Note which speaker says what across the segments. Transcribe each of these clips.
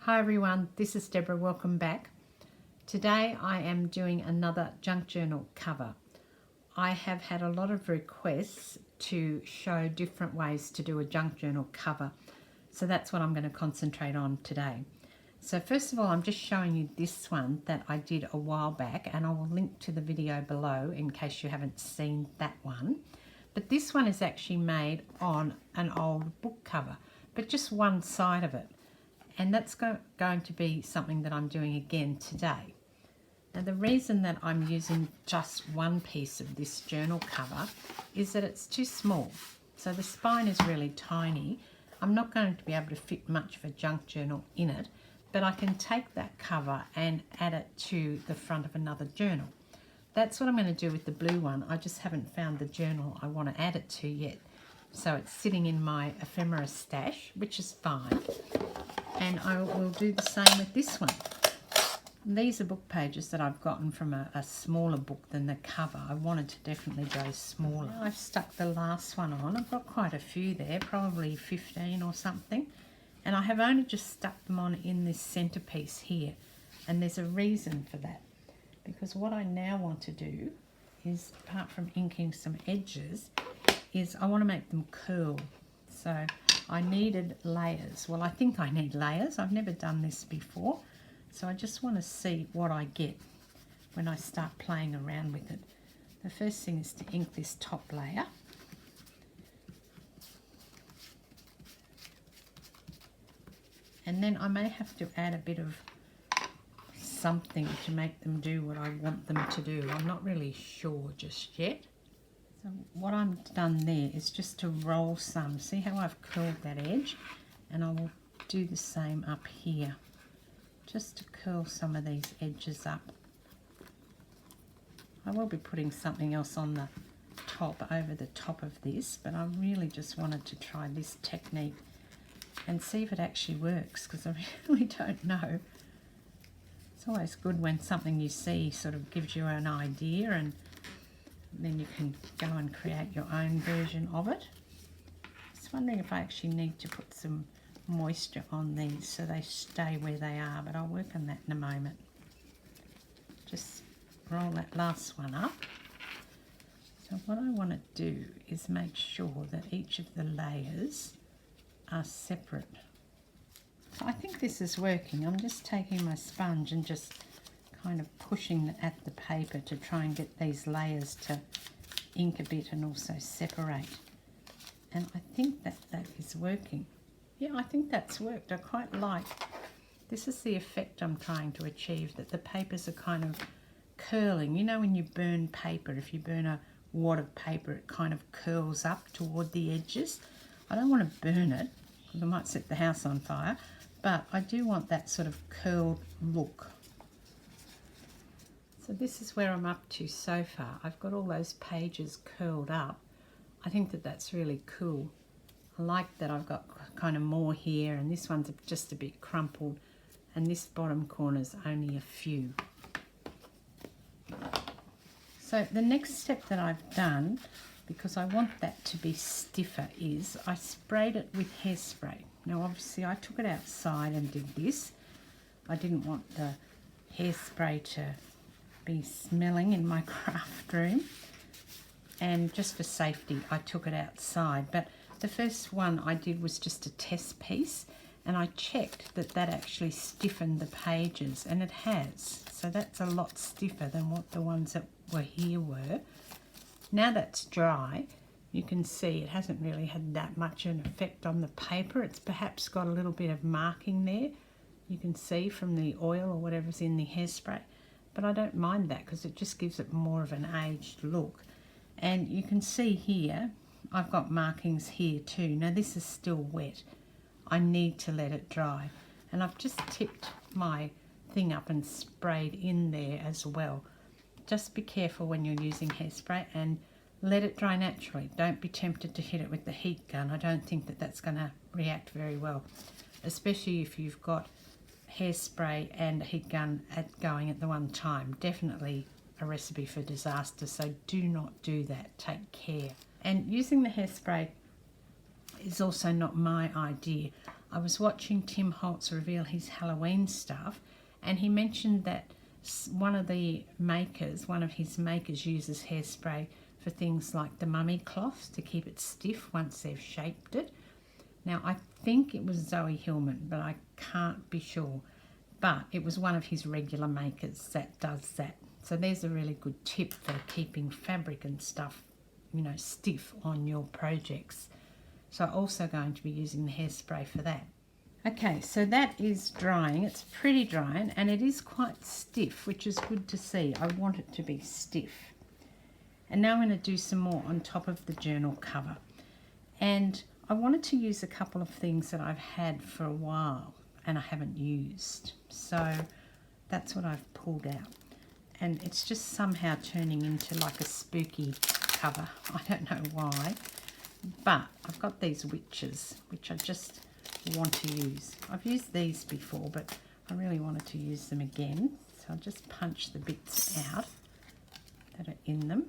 Speaker 1: Hi everyone, this is Deborah, welcome back. Today I am doing another junk journal cover. I have had a lot of requests to show different ways to do a junk journal cover, so that's what I'm going to concentrate on today. So first of all, I'm just showing you this one that I did a while back, and I will link to the video below in case you haven't seen that one. But this one is actually made on an old book cover, but just one side of it. And that's going to be something that I'm doing again today. Now the reason that I'm using just one piece of this journal cover is that it's too small. So the spine is really tiny. I'm not going to be able to fit much of a junk journal in it, but I can take that cover and add it to the front of another journal. That's what I'm going to do with the blue one. I just haven't found the journal I want to add it to yet. So it's sitting in my ephemera stash, which is fine. And I will do the same with this one. These are book pages that I've gotten from a smaller book than the cover. I wanted to definitely go smaller. Now I've stuck the last one on. I've got quite a few there, probably 15 or something. And I have only just stuck them on in this centerpiece here. And there's a reason for that. Because what I now want to do is, apart from inking some edges, is I want to make them curl. So I needed layers. Well, I think I need layers. I've never done this before. So I just want to see what I get when I start playing around with it. The first thing is to ink this top layer. And then I may have to add a bit of something to make them do what I want them to do. I'm not really sure just yet. So what I've done there is just to roll some. See how I've curled that edge? And I will do the same up here. Just to curl some of these edges up. I will be putting something else on the top, over the top of this, but I really just wanted to try this technique and see if it actually works, because I really don't know. It's always good when something you see sort of gives you an idea, and then you can go and create your own version of it. Just wondering if I actually need to put some moisture on these so they stay where they are, but I'll work on that in a moment. Just roll that last one up. So what I want to do is make sure that each of the layers are separate. So I think this is working. I'm just taking my sponge and just kind of pushing at the paper to try and get these layers to ink a bit and also separate. And I think that is working. Yeah, I think that's worked. I quite like, this is the effect I'm trying to achieve, that the papers are kind of curling. You know when you burn paper, if you burn a wad of paper, it kind of curls up toward the edges. I don't want to burn it, because I might set the house on fire, but I do want that sort of curled look. So this is where I'm up to so far. I've got all those pages curled up. I think that that's really cool. I like that I've got kind of more here, and this one's just a bit crumpled, and this bottom corner's only a few. So the next step that I've done, because I want that to be stiffer, is I sprayed it with hairspray. Now obviously I took it outside and did this. I didn't want the hairspray to be smelling in my craft room, and just for safety I took it outside. But the first one I did was just a test piece, and I checked that that actually stiffened the pages, and it has. So that's a lot stiffer than what the ones that were here were. Now that's dry, you can see it hasn't really had that much an effect on the paper. It's perhaps got a little bit of marking there, you can see from the oil or whatever's in the hairspray, but I don't mind that because it just gives it more of an aged look. And you can see here I've got markings here too. Now this is still wet. I need to let it dry. And I've just tipped my thing up and sprayed in there as well. Just be careful when you're using hairspray and let it dry naturally. Don't be tempted to hit it with the heat gun. I don't think that that's going to react very well, especially if you've got hairspray and a heat gun going at the one time. Definitely a recipe for disaster, so do not do that. Take care. And using the hairspray is also not my idea. I was watching Tim Holtz reveal his Halloween stuff, and he mentioned that one of his makers uses hairspray for things like the mummy cloth to keep it stiff once they've shaped it. Now, I think it was Zoe Hillman, but I can't be sure. But it was one of his regular makers that does that. So there's a really good tip for keeping fabric and stuff, you know, stiff on your projects. So I'm also going to be using the hairspray for that. Okay, so that is drying. It's pretty drying and it is quite stiff, which is good to see. I want it to be stiff. And now I'm going to do some more on top of the journal cover. And I wanted to use a couple of things that I've had for a while and I haven't used. So that's what I've pulled out. And it's just somehow turning into like a spooky cover. I don't know why. But I've got these witches, which I just want to use. I've used these before, but I really wanted to use them again. So I'll just punch the bits out that are in them.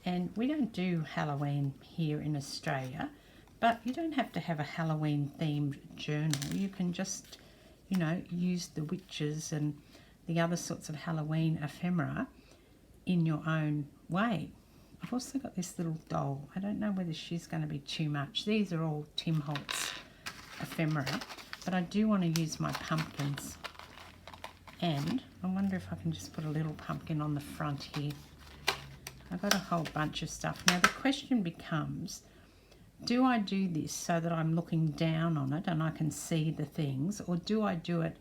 Speaker 1: And we don't do Halloween here in Australia, but you don't have to have a Halloween themed journal. You can just, you know, use the witches and the other sorts of Halloween ephemera in your own way. I've also got this little doll. I don't know whether she's going to be too much. These are all Tim Holtz ephemera, but I do want to use my pumpkins. And I wonder if I can just put a little pumpkin on the front here. I've got a whole bunch of stuff. Now the question becomes, do I do this so that I'm looking down on it and I can see the things, or do I do it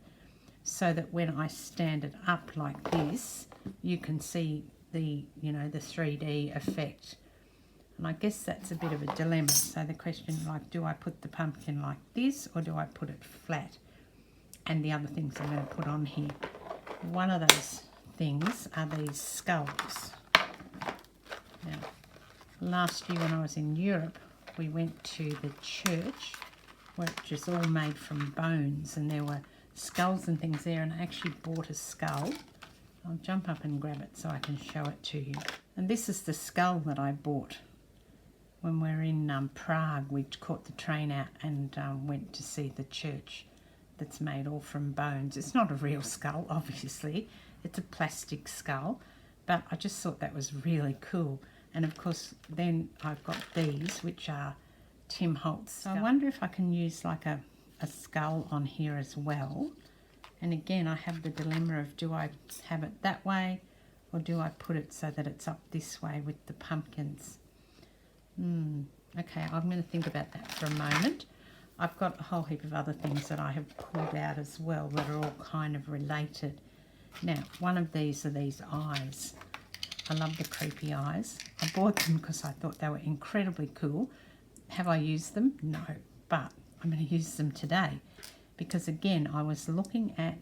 Speaker 1: so that when I stand it up like this, you can see the, you know, the 3D effect? And I guess that's a bit of a dilemma. So the question, like, do I put the pumpkin like this or do I put it flat? And the other things I'm going to put on here. One of those things are these skulls. Now, last year when I was in Europe, we went to the church, which is all made from bones, and there were skulls and things there, and I actually bought a skull. I'll jump up and grab it so I can show it to you. And this is the skull that I bought when we were in Prague. We caught the train out and went to see the church that's made all from bones. It's not a real skull, obviously. It's a plastic skull, but I just thought that was really cool. And of course, then I've got these, which are Tim Holtz. So I wonder if I can use like a skull on here as well. And again, I have the dilemma of, do I have it that way or do I put it so that it's up this way with the pumpkins? Okay, I'm going to think about that for a moment. I've got a whole heap of other things that I have pulled out as well that are all kind of related. Now, one of these are these eyes. I love the creepy eyes. I bought them because I thought they were incredibly cool. Have I used them? No, but I'm going to use them today because, again, I was looking at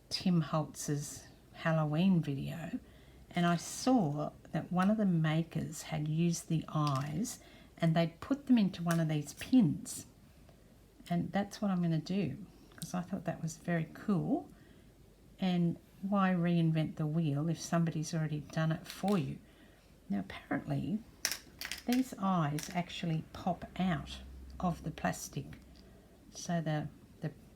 Speaker 1: Tim Holtz's Halloween video and I saw that one of the makers had used the eyes and they'd put them into one of these pins. And that's what I'm going to do because I thought that was very cool. And why reinvent the wheel if somebody's already done it for you? Now, apparently, these eyes actually pop out of the plastic. So the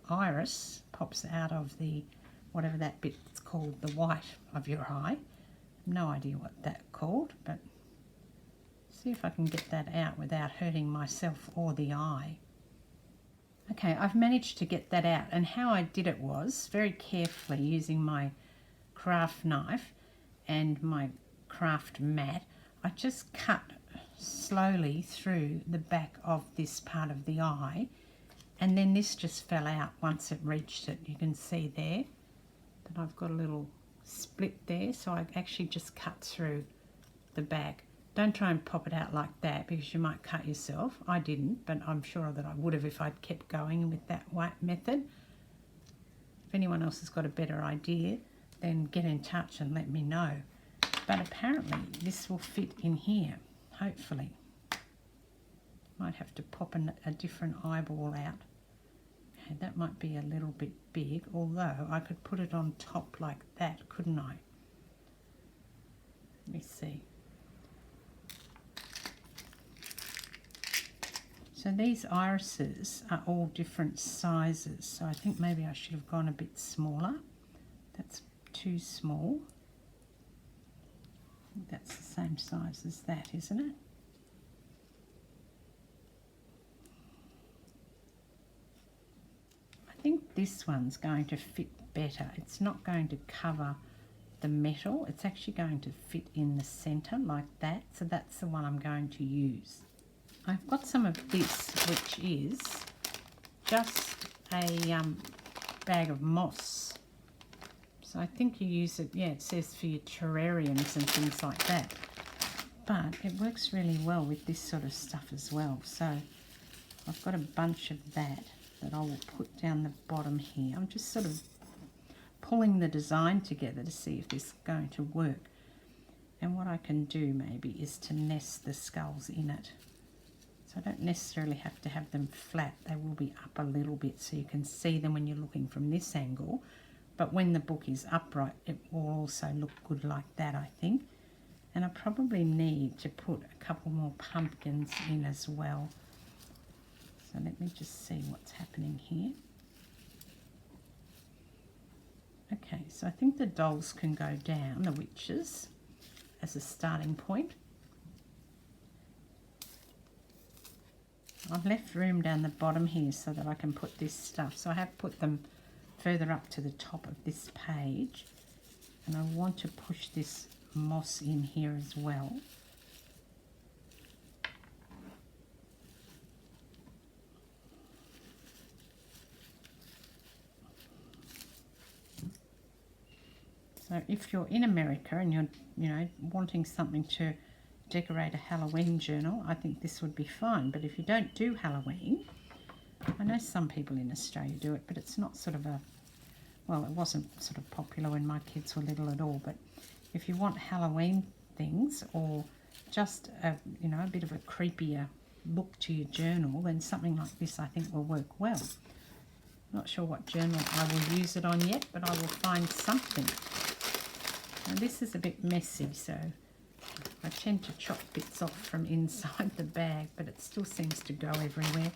Speaker 1: iris pops out of the, whatever that bit's called, the white of your eye. No idea what that's called, but see if I can get that out without hurting myself or the eye. Okay, I've managed to get that out, and how I did it was very carefully using my craft knife and my craft mat. I just cut slowly through the back of this part of the eye, and then this just fell out once it reached it. You can see there that I've got a little split there, so I actually just cut through the back. Don't try and pop it out like that because you might cut yourself. I didn't, but I'm sure that I would have if I'd kept going with that method. If anyone else has got a better idea, then get in touch and let me know. But apparently this will fit in here, hopefully. Might have to pop a different eyeball out. Okay, that might be a little bit big, although I could put it on top like that, couldn't I? Let me see. So these irises are all different sizes. So I think maybe I should have gone a bit smaller. That's too small. I think that's the same size as that, isn't it? I think this one's going to fit better. It's not going to cover the metal. It's actually going to fit in the centre like that. So that's the one I'm going to use. I've got some of this, which is just a bag of moss. So I think you use it, yeah, it says for your terrariums and things like that. But it works really well with this sort of stuff as well. So I've got a bunch of that I will put down the bottom here. I'm just sort of pulling the design together to see if this is going to work. And what I can do maybe is to nest the skulls in it. So I don't necessarily have to have them flat. They will be up a little bit so you can see them when you're looking from this angle. But when the book is upright, it will also look good like that, I think. And I probably need to put a couple more pumpkins in as well. So let me just see what's happening here. Okay, so I think the dolls can go down, the witches, as a starting point. I've left room down the bottom here so that I can put this stuff. So I have put them further up to the top of this page. And I want to push this moss in here as well. So if you're in America and you're, wanting something to decorate a Halloween journal, I think this would be fine. But if you don't do Halloween, I know some people in Australia do it, but it's not sort of well, it wasn't sort of popular when my kids were little at all. But if you want Halloween things or just a bit of a creepier look to your journal, then something like this I think will work well. Not sure what journal I will use it on yet, but I will find something. Now this is a bit messy, so I tend to chop bits off from inside the bag, but it still seems to go everywhere.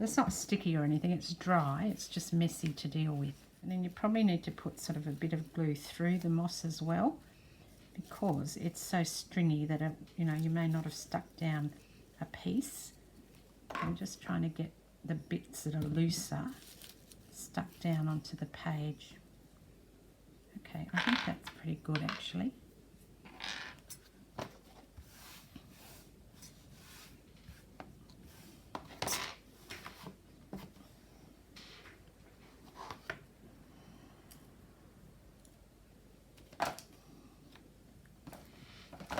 Speaker 1: It's not sticky or anything, it's dry, it's just messy to deal with. And then you probably need to put sort of a bit of glue through the moss as well, because it's so stringy that you may not have stuck down a piece. I'm just trying to get the bits that are looser stuck down onto the page. Okay, I think that's pretty good actually.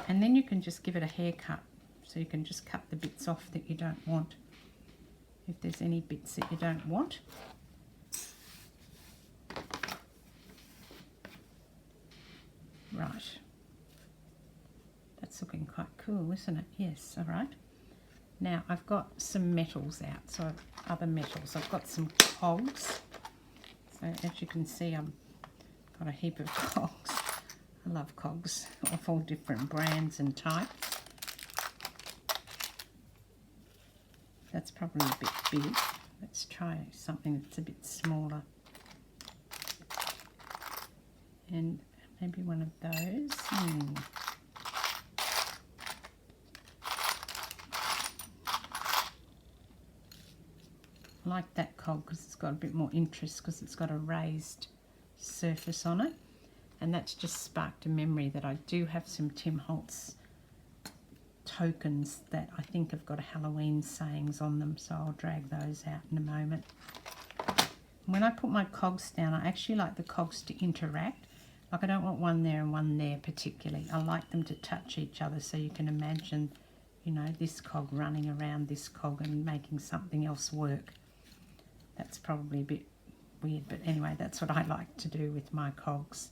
Speaker 1: And then you can just give it a haircut. So you can just cut the bits off that you don't want, if there's any bits that you don't want. Right. That's looking quite cool, isn't it? Yes, all right. Now I've got some metals out, so other metals. I've got some cogs. So as you can see, I've got a heap of cogs. I love cogs of all different brands and types. That's probably a bit big. Let's try something that's a bit smaller. And maybe one of those. I like that cog because it's got a bit more interest because it's got a raised surface on it. And that's just sparked a memory that I do have some Tim Holtz tokens that I think have got Halloween sayings on them, so I'll drag those out in a moment. When I put my cogs down, I actually like the cogs to interact. Like I don't want one there and one there particularly. I like them to touch each other so you can imagine, this cog running around this cog and making something else work. That's probably a bit weird, but anyway, that's what I like to do with my cogs.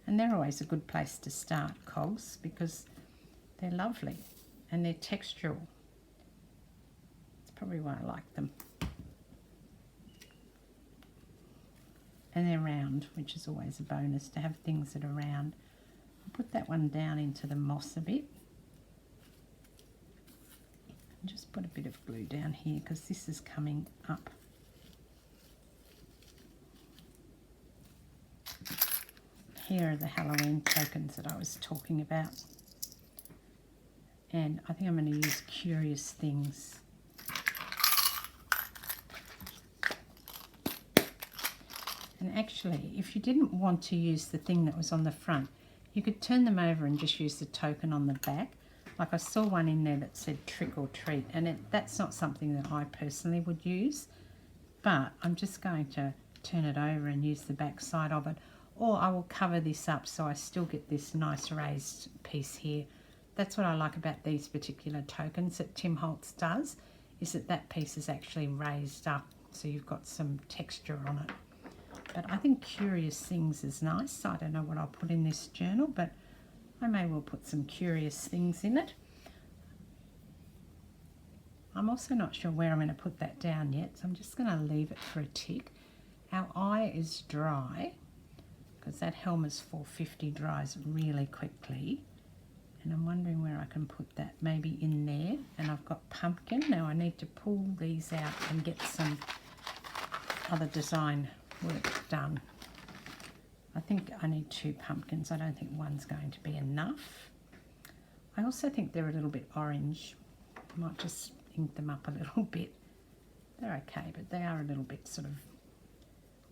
Speaker 1: And they're always a good place to start, cogs, because they're lovely and they're textural. That's probably why I like them. and they're round, which is always a bonus to have things that are round. I'll put that one down into the moss a bit. And just put a bit of glue down here because this is coming up. Here are the Halloween tokens that I was talking about. And I think I'm going to use Curious Things. And actually, if you didn't want to use the thing that was on the front, you could turn them over and just use the token on the back. Like I saw one in there that said trick or treat, and that's not something that I personally would use, but I'm just going to turn it over and use the back side of it, or I will cover this up so I still get this nice raised piece here. That's what I like about these particular tokens that Tim Holtz does, is that piece is actually raised up, so you've got some texture on it. But I think Curious Things is nice. I don't know what I'll put in this journal, but I may well put some curious things in it. I'm also not sure where I'm going to put that down yet, so I'm just going to leave it for a tick. Our eye is dry, because that Helmer's 450 dries really quickly. And I'm wondering where I can put that, maybe in there. And I've got pumpkin. Now I need to pull these out and get some other design work done. I think I need 2 pumpkins. I don't think one's going to be enough. I also think they're a little bit orange. I might just ink them up a little bit. They're okay, but they are a little bit sort of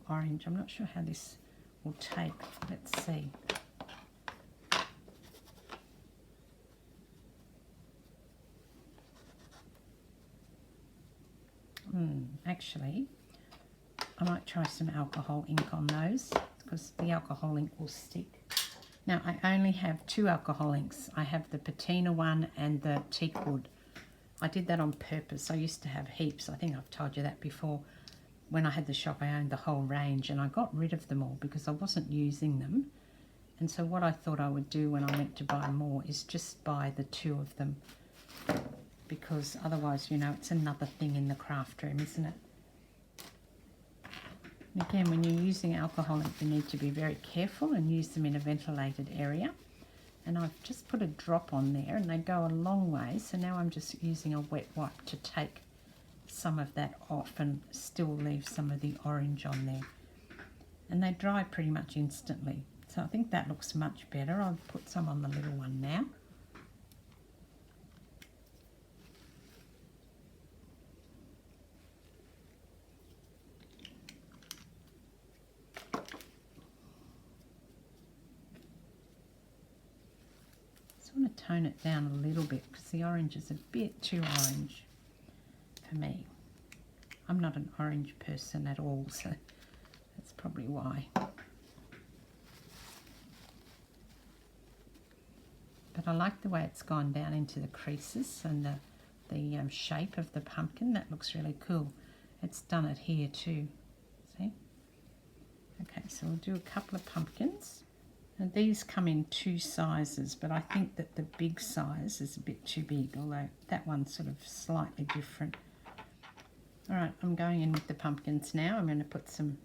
Speaker 1: orange. I'm not sure how this will take. Let's see. Actually, I might try some alcohol ink on those because the alcohol ink will stick. Now I only have 2 alcohol inks. I have the patina one and the teak wood. I did that on purpose. I used to have heaps. I think I've told you that before. When I had the shop, I owned the whole range and I got rid of them all because I wasn't using them. And so what I thought I would do when I went to buy more is just buy the 2 of them, because otherwise, you know, it's another thing in the craft room, isn't it? And again, when you're using alcohol ink, you need to be very careful and use them in a ventilated area. And I've just put a drop on there and they go a long way. So now I'm just using a wet wipe to take some of that off and still leave some of the orange on there. And they dry pretty much instantly. So I think that looks much better. I'll put some on the little one now. I want to tone it down a little bit because the orange is a bit too orange for me. I'm not an orange person at all, so that's probably why. But I like the way it's gone down into the creases and the shape of the pumpkin. That looks really cool. It's done it here too. See? Okay, so we'll do a couple of pumpkins. And these come in 2 sizes, but I think that the big size is a bit too big, although that one's sort of slightly different. All right, I'm going in with the pumpkins now. I'm going to put some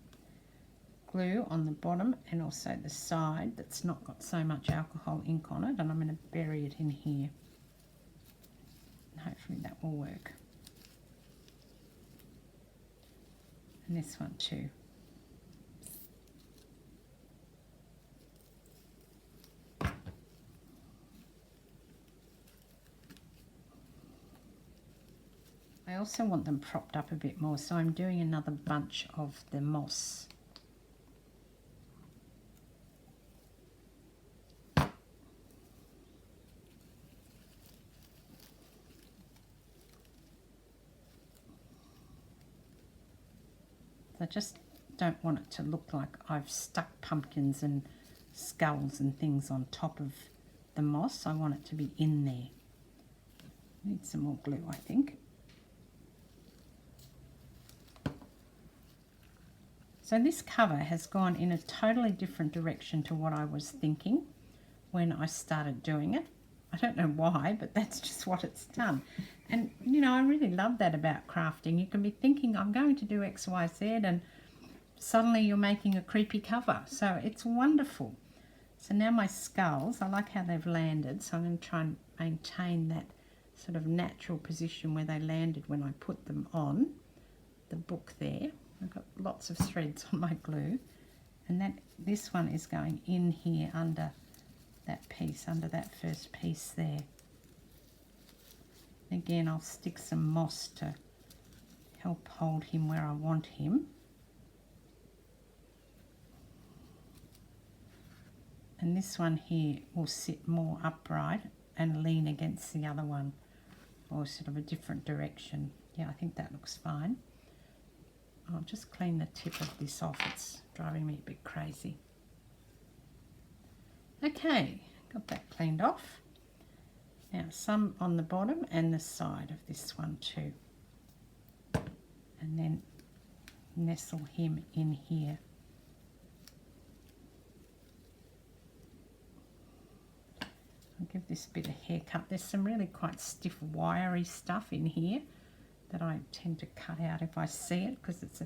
Speaker 1: glue on the bottom and also the side that's not got so much alcohol ink on it, and I'm going to bury it in here. And hopefully that will work. And this one too. I also want them propped up a bit more, so I'm doing another bunch of the moss. I just don't want it to look like I've stuck pumpkins and skulls and things on top of the moss. I want it to be in there. Need some more glue, I think. So this cover has gone in a totally different direction to what I was thinking when I started doing it. I don't know why, but that's just what it's done. And, you know, I really love that about crafting. You can be thinking, I'm going to do X, Y, Z, and suddenly you're making a creepy cover. So it's wonderful. So now my skulls, I like how they've landed, so I'm going to try and maintain that sort of natural position where they landed when I put them on the book there. I've got lots of threads on my glue, and this one is going in here under that piece, under that first piece there. Again, I'll stick some moss to help hold him where I want him. And this one here will sit more upright and lean against the other one, or sort of a different direction. Yeah, I think that looks fine. I'll just clean the tip of this off. It's driving me a bit crazy. Okay, got that cleaned off. Now some on the bottom and the side of this one too. And then nestle him in here. I'll give this a bit of haircut. There's some really quite stiff wiry stuff in here that I tend to cut out if I see it, because it's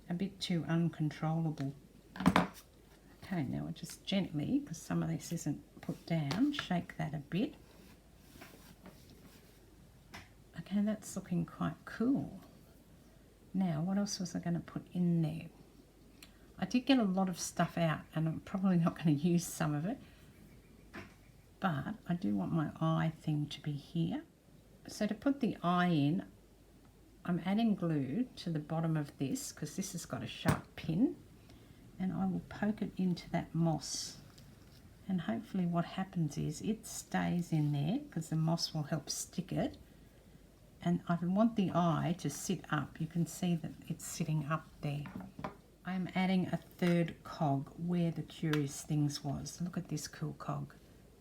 Speaker 1: a bit too uncontrollable. Okay, now we'll just gently, because some of this isn't put down, shake that a bit. Okay, that's looking quite cool. Now, what else was I going to put in there? I did get a lot of stuff out, and I'm probably not going to use some of it, but I do want my eye thing to be here. So to put the eye in, I'm adding glue to the bottom of this, because this has got a sharp pin, and I will poke it into that moss, and hopefully what happens is it stays in there, because the moss will help stick it. And I want the eye to sit up. You can see that it's sitting up there. I'm adding a third cog where the Curious Things was. Look at this cool cog.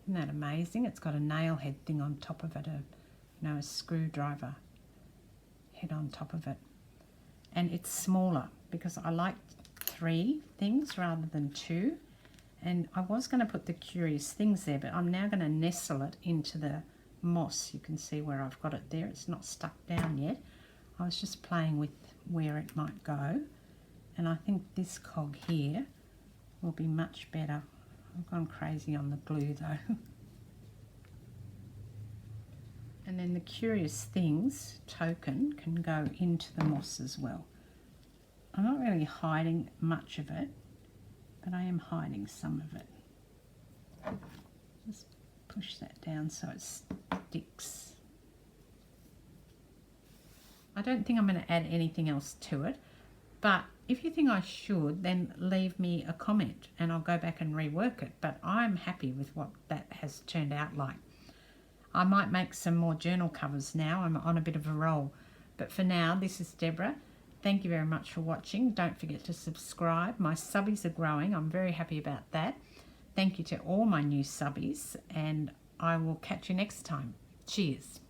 Speaker 1: Isn't that amazing? It's got a nail head thing on top of it, a screwdriver head on top of it. And it's smaller because I like 3 things rather than 2. And I was going to put the Curious Things there, but I'm now going to nestle it into the moss. You can see where I've got it there. It's not stuck down yet. I was just playing with where it might go, and I think this cog here will be much better. I've gone crazy on the glue though. And then the Curious Things token can go into the moss as well. I'm not really hiding much of it, but I am hiding some of it. Just push that down so it sticks. I don't think I'm going to add anything else to it, but if you think I should, then leave me a comment and I'll go back and rework it. But I'm happy with what that has turned out like. I might make some more journal covers now. I'm on a bit of a roll. But for now, this is Deborah. Thank you very much for watching. Don't forget to subscribe. My subbies are growing. I'm very happy about that. Thank you to all my new subbies, and I will catch you next time. Cheers.